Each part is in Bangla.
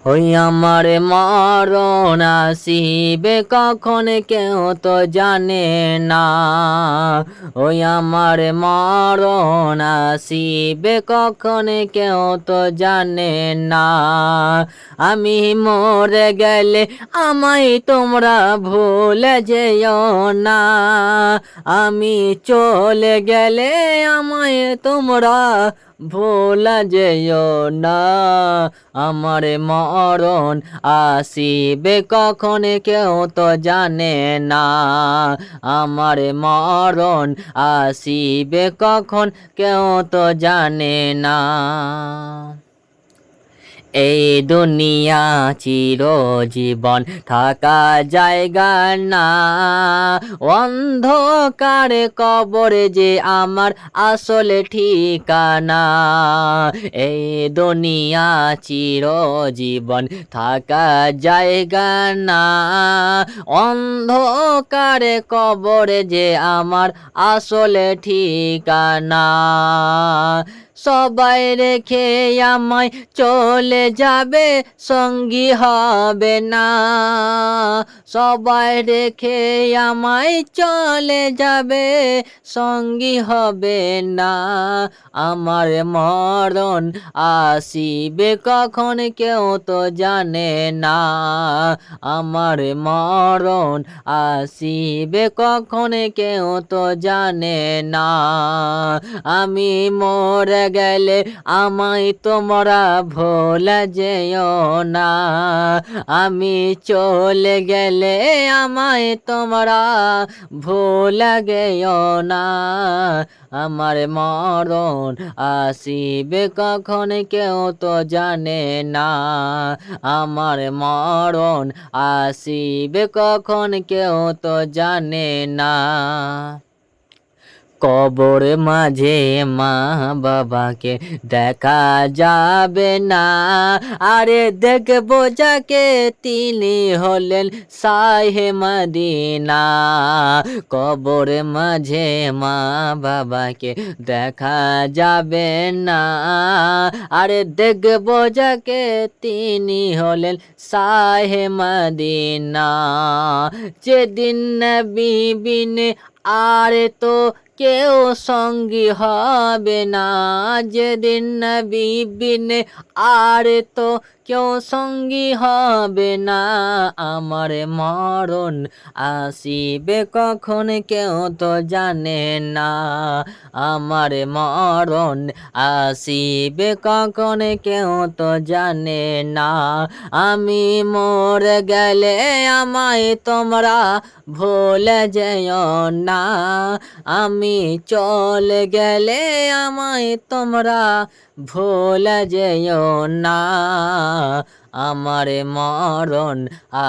ওই আমার মরণ আসিবে কখন কেউ তো জানে না। ওই আমার মরণ আসিবে কখন কেউ তো জানে না। আমি মরে গেলে আমায় তোমরা ভুলে যেও না। আমি চলে গেলে আমায় তোমরা ভোলা যেও না। আমার মরণ আসিবে কখন কেউ তো জানে না। আমার মরণ আসিবে কখন কেউ তো জানে না। এই দুনিয়া চিরজীবন থাকা জায়গা না। অন্ধকার কবরে যে আমার আসল ঠিকানা। এই দুনিয়া চিরজীবন থাকা জায়গা না। অন্ধকার কবরে যে আমার আসল ঠিকানা। সবাই রেখে আমায় চলে যাবে, সঙ্গী হবে না। সবাই রেখে আমায় চলে যাবে, সঙ্গী হবে না। আমার মরণ আসিবে কখন কেউ তো জানে না। আমার মরণ আসিবে কখন কেউ তো জানে না। আমি মরে গেলে আমায় তোমরা ভোলা যেও না। আমি চলে গেলে আমায় তোমরা ভোলা গেও না। আমার মরণ আসিবে কখন কেউ তো জানে না। আমার মরণ আসিবে কখন কেউ তো জানে না। কবর মাঝে মা বাবাকে দেখা যাবে না। আরে দেখবো যাকে তিনি হলেন শাহে মদিনা। কবর মাঝে মা বাবাকে দেখা যাবে না। আরে দেখবো যাকে তিনি হলেন শাহে মদিনা। যেদিন নবী বিনে আর তো কেউ সঙ্গী হবে না। যেদিন নবী বিনে আর তো কেউ সঙ্গী হবে না। আমার মরণ আসিবে কখন কেউ তো জানে না। আমার মরণ আসিবে কখন কেউ তো জানে না। আমি মরে গেলে আমায় তোমরা ভুলে যেও না। আমি চলে গেলে আমায় তোমরা ভুলে যেও না। আমার মরণ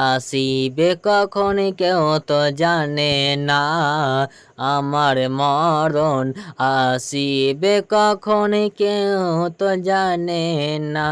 আসিবে কখন কেউ তো জানে না। আমার মরণ আসিবে কখন কেউ তো জানে না।